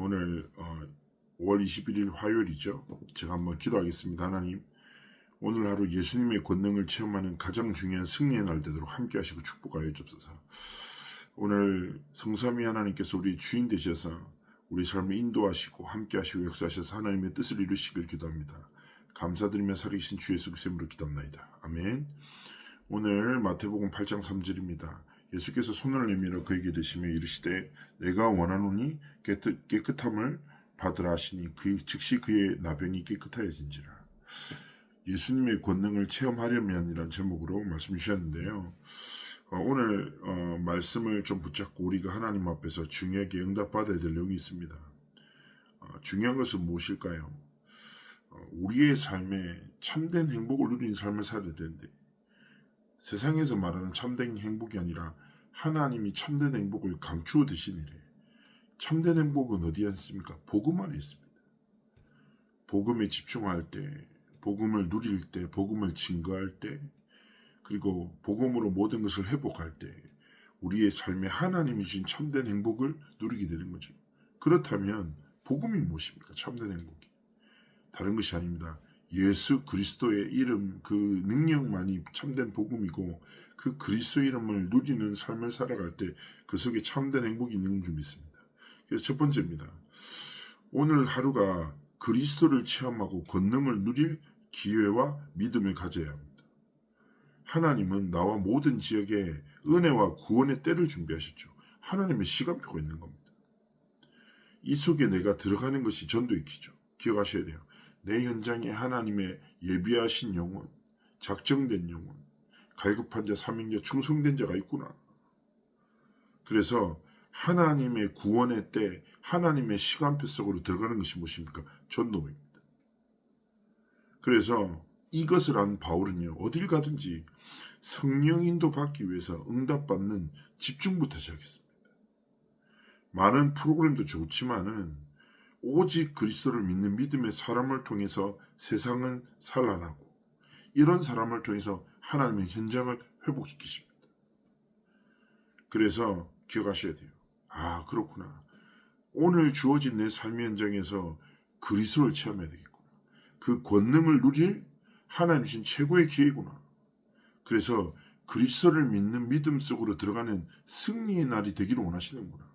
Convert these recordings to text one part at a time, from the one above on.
오늘 5월 21일 화요일이죠. 제가 한번 기도하겠습니다. 하나님, 오늘 하루 예수님의 권능을 체험하는 가장 중요한 승리의 날 되도록 함께 하시고 축복하여 주옵소서. 오늘 성삼위 하나님께서 우리 주인 되셔서 우리 삶을 인도하시고 함께 하시고 역사하셔서 하나님의 뜻을 이루시길 기도합니다. 감사드리며 살아계신 주 예수 그리스도로 기도합나이다. 아멘. 오늘 마태복음 8장 3절입니다. 예수께서 손을 내밀어 그에게 대시며 이르시되 내가 원하노니 깨끗함을 받으라 하시니 즉시 그의 나병이 깨끗하여진지라. 예수님의 권능을 체험하려면이란 제목으로 말씀 주셨는데요. 오늘 말씀을 좀 붙잡고 우리가 하나님 앞에서 중요하게 응답받아야 될 내용이 있습니다. 중요한 것은 무엇일까요? 우리의 삶에 참된 행복을 누리는 삶을 살아야 되는데, 세상에서 말하는 참된 행복이 아니라 하나님이 참된 행복을 감추어 드시니래. 참된 행복은 어디에 있습니까? 복음 안에 있습니다. 복음에 집중할 때, 복음을 누릴 때, 복음을 증거할 때, 그리고 복음으로 모든 것을 회복할 때 우리의 삶에 하나님이 주신 참된 행복을 누리게 되는 거죠. 그렇다면 복음이 무엇입니까? 참된 행복이. 다른 것이 아닙니다. 예수 그리스도의 이름, 그 능력만이 참된 복음이고, 그 그리스도 이름을 누리는 삶을 살아갈 때 그 속에 참된 행복이 있는 줄 믿습니다. 그래서 첫 번째입니다. 오늘 하루가 그리스도를 체험하고 권능을 누릴 기회와 믿음을 가져야 합니다. 하나님은 나와 모든 지역에 은혜와 구원의 때를 준비하셨죠. 하나님의 시간표가 있는 겁니다. 이 속에 내가 들어가는 것이 전도의 기죠. 기억하셔야 돼요. 내 현장에 하나님의 예비하신 영혼, 작정된 영혼, 갈급한 자, 사명자, 충성된 자가 있구나. 그래서 하나님의 구원의 때, 하나님의 시간표 속으로 들어가는 것이 무엇입니까? 전도입니다. 그래서 이것을 안 바울은요, 어딜 가든지 성령 인도 받기 위해서 응답받는 집중부터 시작했습니다. 많은 프로그램도 좋지만은 오직 그리스도를 믿는 믿음의 사람을 통해서 세상은 산란하고, 이런 사람을 통해서 하나님의 현장을 회복시키십니다. 그래서 기억하셔야 돼요. 아, 그렇구나. 오늘 주어진 내 삶의 현장에서 그리스도를 체험해야 되겠구나. 그 권능을 누릴 하나님 주신 최고의 기회구나. 그래서 그리스도를 믿는 믿음 속으로 들어가는 승리의 날이 되기를 원하시는구나.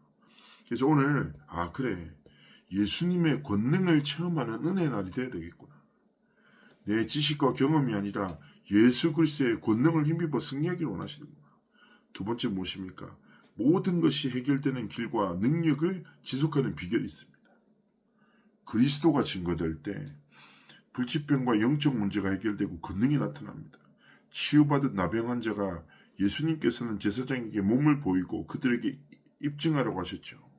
그래서 오늘 그래, 예수님의 권능을 체험하는 은혜의 날이 되어야 되겠구나. 내 지식과 경험이 아니라 예수 그리스도의 권능을 힘입어 승리하기를 원하시는구나. 두 번째 무엇입니까? 모든 것이 해결되는 길과 능력을 지속하는 비결이 있습니다. 그리스도가 증거될 때 불치병과 영적 문제가 해결되고 권능이 나타납니다. 치유받은 나병 환자가 예수님께서는 제사장에게 몸을 보이고 그들에게 입증하라고 하셨죠.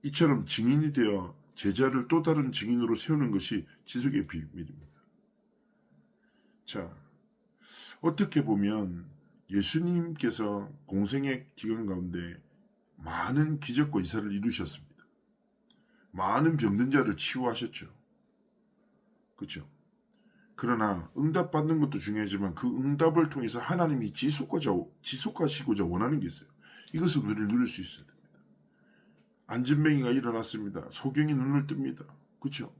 이처럼 증인이 되어 제자를 또 다른 증인으로 세우는 것이 지속의 비밀입니다. 자, 어떻게 보면 예수님께서 공생의 기간 가운데 많은 기적과 이사를 이루셨습니다. 많은 병든 자를 치유하셨죠. 그렇죠? 그러나 응답받는 것도 중요하지만 그 응답을 통해서 하나님이 지속하시고자 원하는 게 있어요. 이것을 우리를 누릴 수 있어야 됩니다. 안진뱅이가 일어났습니다. 소경이 눈을 뜹니다. 그렇죠?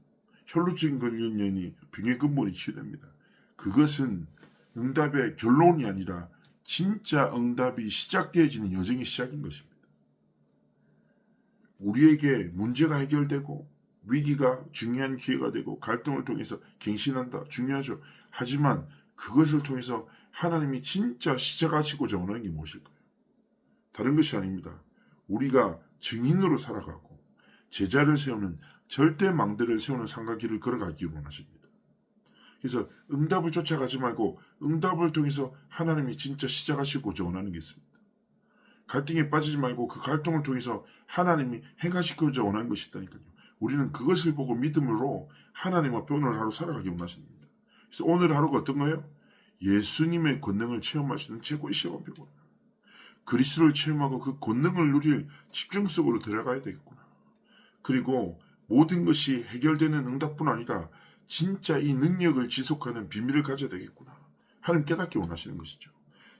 혈루증 걸린 년이 병의 근본이 치유됩니다. 그것은 응답의 결론이 아니라 진짜 응답이 시작되어지는 여정의 시작인 것입니다. 우리에게 문제가 해결되고 위기가 중요한 기회가 되고 갈등을 통해서 갱신한다. 중요하죠. 하지만 그것을 통해서 하나님이 진짜 시작하시고자 원하는 게 무엇일까요? 다른 것이 아닙니다. 우리가 증인으로 살아가고 제자를 세우는 절대 망대를 세우는 삶과 길을 걸어가기를 원하십니다. 그래서 응답을 쫓아가지 말고 응답을 통해서 하나님이 진짜 시작하시고자 원하는 게 있습니다. 갈등에 빠지지 말고 그 갈등을 통해서 하나님이 행하시고자 원하는 것이 있다니까요. 우리는 그것을 보고 믿음으로 하나님 앞에 오늘 하루 살아가기 원하십니다. 그래서 오늘 하루가 어떤 거예요? 예수님의 권능을 체험할 수 있는 최고의 시간표구나. 그리스도를 체험하고 그 권능을 누릴 집중 속으로 들어가야 되겠구나. 그리고 모든 것이 해결되는 응답뿐 아니라 진짜 이 능력을 지속하는 비밀을 가져야 되겠구나. 하나님 깨닫기 원하시는 것이죠.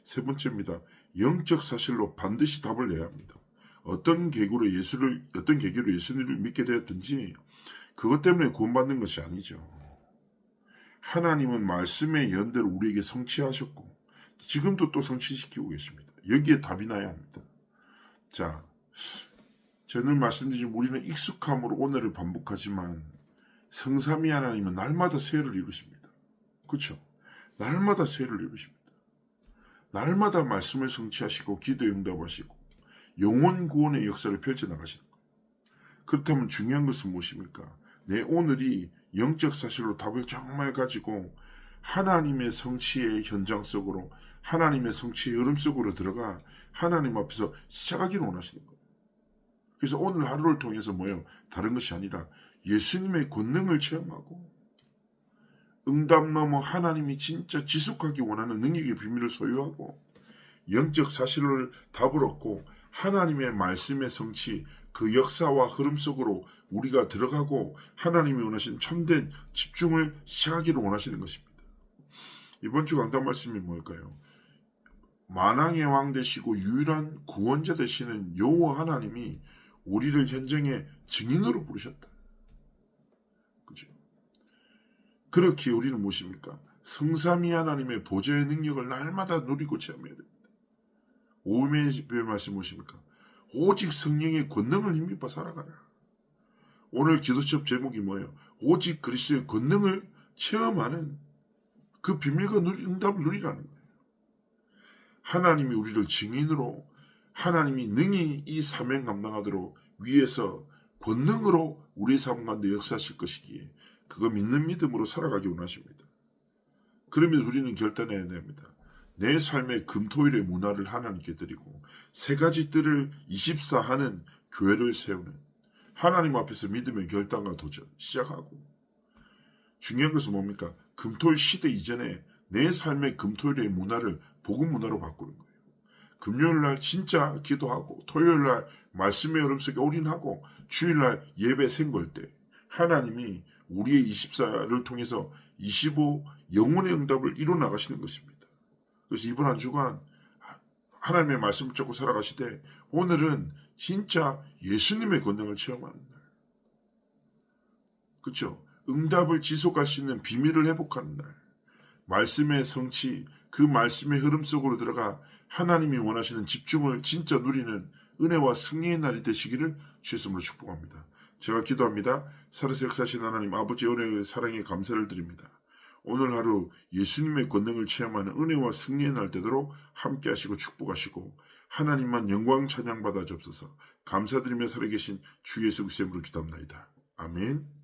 세 번째입니다. 영적 사실로 반드시 답을 내야 합니다. 어떤 계기로 예수님을 믿게 되었든지 그것 때문에 구원받는 것이 아니죠. 하나님은 말씀의 연대로 우리에게 성취하셨고 지금도 또 성취시키고 계십니다. 여기에 답이 나야 합니다. 자, 저는 말씀드리지만 우리는 익숙함으로 오늘을 반복하지만 성삼위 하나님은 날마다 새해를 이루십니다. 그렇죠? 날마다 새해를 이루십니다. 날마다 말씀을 성취하시고 기도에 응답하시고 영혼 구원의 역사를 펼쳐나가시는 거예요. 그렇다면 중요한 것은 무엇입니까? 내 오늘이 영적 사실로 답을 정말 가지고 하나님의 성취의 현장 속으로 하나님의 성취의 흐름 속으로 들어가 하나님 앞에서 시작하기를 원하시는 거예요. 그래서 오늘 하루를 통해서 뭐예요? 다른 것이 아니라 예수님의 권능을 체험하고 응답 넘어 하나님이 진짜 지속하기 원하는 능력의 비밀을 소유하고 영적 사실을 답을 얻고 하나님의 말씀의 성취 그 역사와 흐름 속으로 우리가 들어가고 하나님이 원하시는 참된 집중을 시작하기를 원하시는 것입니다. 이번 주 강단 말씀이 뭘까요? 만왕의 왕 되시고 유일한 구원자 되시는 여호와 하나님이 우리를 현장의 증인으로 부르셨다. 그죠? 그렇게 우리는 무엇입니까? 성삼위 하나님의 보좌의 능력을 날마다 누리고 체험해야 됩니다. 오음의 집의 말씀 무엇입니까? 오직 성령의 권능을 힘입어 살아가라. 오늘 기도첩 제목이 뭐예요? 오직 그리스도의 권능을 체험하는 그 비밀과 응답을 누리라는 거예요. 하나님이 우리를 증인으로 하나님이 능히 이 사명 감당하도록 위에서 권능으로 우리 삶 가운데 역사하실 것이기에 그거 믿는 믿음으로 살아가기 원하십니다. 그러면 우리는 결단해야 됩니다. 내 삶의 금토일의 문화를 하나님께 드리고 세 가지 뜰을 24하는 교회를 세우는 하나님 앞에서 믿음의 결단과 도전 시작하고 중요한 것은 뭡니까? 금토일 시대 이전에 내 삶의 금토일의 문화를 복음 문화로 바꾸는 거예요. 금요일날 진짜 기도하고 토요일날 말씀의 흐름 속에 올인하고 주일날 예배 생걸 때 하나님이 우리의 24를 통해서 25 영혼의 응답을 이뤄 나가시는 것입니다. 그래서 이번 한 주간 하나님의 말씀을 쫓고 살아가시되 오늘은 진짜 예수님의 권능을 체험하는 날. 그렇죠? 응답을 지속할 수 있는 비밀을 회복하는 날. 말씀의 성취, 그 말씀의 흐름 속으로 들어가 하나님이 원하시는 집중을 진짜 누리는 은혜와 승리의 날이 되시기를 주님으로 축복합니다. 제가 기도합니다. 살아서 역사하신 하나님 아버지의 은혜의 사랑에 감사를 드립니다. 오늘 하루 예수님의 권능을 체험하는 은혜와 승리의 날 되도록 함께 하시고 축복하시고 하나님만 영광 찬양 받아 주옵소서. 감사드리며 살아계신 주 예수 그리스도의 이름으로 기도합나이다. 아멘.